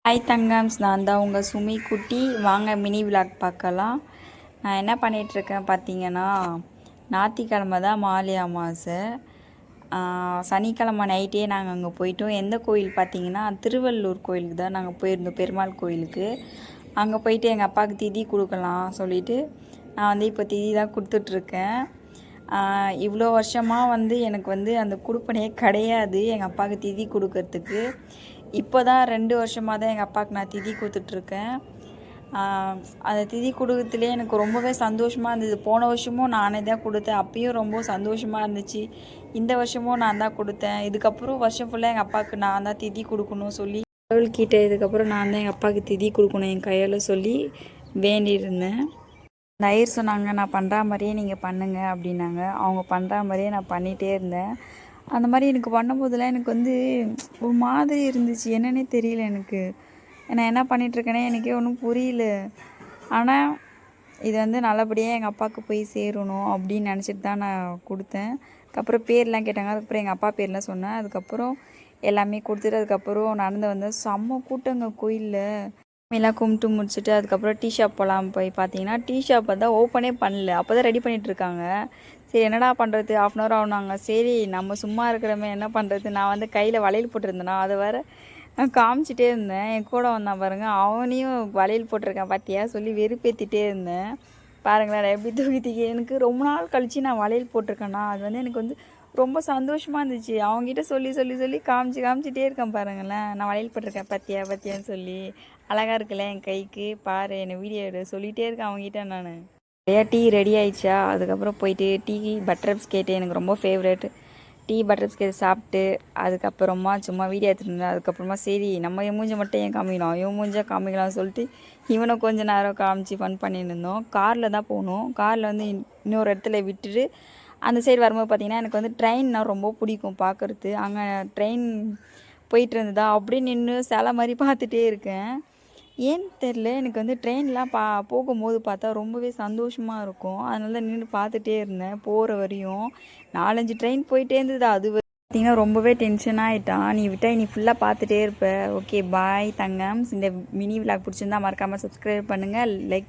Hi தங்கம்ஸ், நான் தான் உங்கள் சுமி குட்டி. வாங்க மினி விளாக் பார்க்கலாம். நான் என்ன பண்ணிகிட்ருக்கேன் பார்த்தீங்கன்னா, ஞாயிற்றுக்கிழமை தான் மாலை அமாவாசை. சனிக்கிழமை நைட்டே நாங்கள் அங்கே போயிட்டோம். எந்த கோயில் பார்த்தீங்கன்னா, திருவள்ளூர் கோயிலுக்கு தான் நாங்கள் போயிருந்தோம், பெருமாள் கோயிலுக்கு. அங்கே போயிட்டு எங்கள் அப்பாவுக்கு திதி கொடுக்கலாம் சொல்லிவிட்டு நான் வந்து இப்போ திதி தான் கொடுத்துட்ருக்கேன். இவ்வளோ வருஷமாக எனக்கு அந்த கொடுப்பனையே கிடையாது எங்கள் அப்பாவுக்கு திதி கொடுக்கறதுக்கு. இப்போ தான் 2 வருஷமாக தான் எங்கள் அப்பாவுக்கு நான் திதி கொடுத்துட்ருக்கேன். அந்த திதி கொடுக்கறதுலேயே எனக்கு ரொம்பவே சந்தோஷமாக இருந்தது. போன வருஷமும் நானே தான் கொடுத்தேன், அப்பயும் ரொம்ப சந்தோஷமாக இருந்துச்சு. இந்த வருஷமும் நான் தான் கொடுத்தேன். இதுக்கப்புறம் வருஷம் ஃபுல்லாக எங்கள் அப்பாவுக்கு நான் தான் திதி கொடுக்கணும் சொல்லி கடவுள்கிட்ட இதுக்கப்புறம் நான் தான் எங்கள் அப்பாவுக்கு திதி கொடுக்கணும் என் கையால் சொல்லி வேண்டியிருந்தேன். நயிர் சொன்னாங்க, நான் பண்ணுற மாதிரியே நீங்கள் பண்ணுங்க அப்படின்னாங்க. அவங்க பண்ணுற மாதிரியே நான் பண்ணிகிட்டே இருந்தேன். அந்த மாதிரி எனக்கு பண்ணும்போதெல்லாம் எனக்கு ஒரு மாதிரி இருந்துச்சு, என்னன்னே தெரியல. நான் என்ன பண்ணிகிட்ருக்கேனே எனக்கே ஒன்றும் புரியல. ஆனால் இது நல்லபடியாக எங்கள் அப்பாவுக்கு போய் சேரணும் அப்படின்னு நினச்சிட்டு தான் நான் கொடுத்தேன். அதுக்கப்புறம் பேர்லாம் கேட்டாங்க, அதுக்கப்புறம் எங்கள் அப்பா பேர்லாம் சொன்னேன். அதுக்கப்புறம் எல்லாமே கொடுத்துட்டு அதுக்கப்புறம் நடந்து செம்ம கூட்டங்க கோயிலில். எல்லாம் கும்பிட்டு முடிச்சுட்டு அதுக்கப்புறம் டீ ஷாப் போகலாம். போய் பார்த்தீங்கன்னா டீ ஷாப் தான் ஓப்பனே பண்ணல, அப்போ தான் ரெடி பண்ணிகிட்ருக்காங்க. சரி என்னடா பண்ணுறது, 1/2 hour ஆகுனாங்க. சரி நம்ம சும்மா இருக்கிறோமே என்ன பண்ணுறது. நான் கையில் வளையல் போட்டிருந்தேனா, அதை வேறு நான் காமிச்சிட்டே இருந்தேன். என் கூட வந்தான் பாருங்கள், அவனையும் வளையல் போட்டிருக்கேன் பார்த்தியா சொல்லி வெறுப்பேற்றிட்டே இருந்தேன். பாருங்களேன் நான் எப்படி தூக்கி எனக்கு ரொம்ப நாள் கழித்து நான் வளையல் போட்டிருக்கேன்னா அது எனக்கு ரொம்ப சந்தோஷமாக இருந்துச்சு. அவங்ககிட்ட சொல்லி சொல்லி சொல்லி காமிச்சிட்டே இருக்கேன். பாருங்களேன் நான் வளையல் போட்டிருக்கேன் பார்த்தியான்னு சொல்லி. அழகாக இருக்குல்ல என் கைக்கு, பாரு என்னை வீடியோ எடு சொல்லிகிட்டே இருக்கேன் அவங்ககிட்ட. நான் நிறையா டீ ரெடி ஆயிடுச்சா, அதுக்கப்புறம் போயிட்டு டீ பட்டர் பிஸ்கெட்டு எனக்கு ரொம்ப ஃபேவரெட். டீ பட்டர் பிஸ்கெட் சாப்பிட்டு அதுக்கப்புறமா சும்மா வீடியோ எடுத்துகிட்டு இருந்தேன். அதுக்கப்புறமா சரி நம்ம என் மூஞ்சை மட்டும் ஏன் காமிக்கணும், இவன் மூஞ்சா காமிக்கலாம்னு சொல்லிட்டு இவனை கொஞ்சம் நேரம் காமிச்சு ஃபன் பண்ணிட்டு இருந்தோம். காரில் தான் போகணும். காரில் இன்னொரு இடத்துல விட்டுட்டு அந்த சைடு வரும்போது பார்த்திங்கன்னா எனக்கு ட்ரெயின்னா ரொம்ப பிடிக்கும் பார்க்குறது. அங்கே ட்ரெயின் போயிட்டு இருந்ததா அப்படியே நின்று சிலை மாதிரி பார்த்துட்டே இருக்கேன். ஏன்னு தெரில, எனக்கு ட்ரெயின்லாம் போகும்போது பார்த்தா ரொம்பவே சந்தோஷமாக இருக்கும். அதனால தான் நின்று பார்த்துட்டே இருந்தேன். போகிற வரையும் 4-5 ட்ரெயின் போயிட்டே இருந்தது. அது பார்த்திங்கன்னா ரொம்பவே டென்ஷன் ஆகிட்டான். நீ விட்டால் நீ ஃபுல்லாக பார்த்துட்டே இருப்ப. ஓகே பாய் தங்கம். இந்த மினி விளாக் பிடிச்சிருந்தா மறக்காமல் சப்ஸ்கிரைப் பண்ணுங்கள், லைக்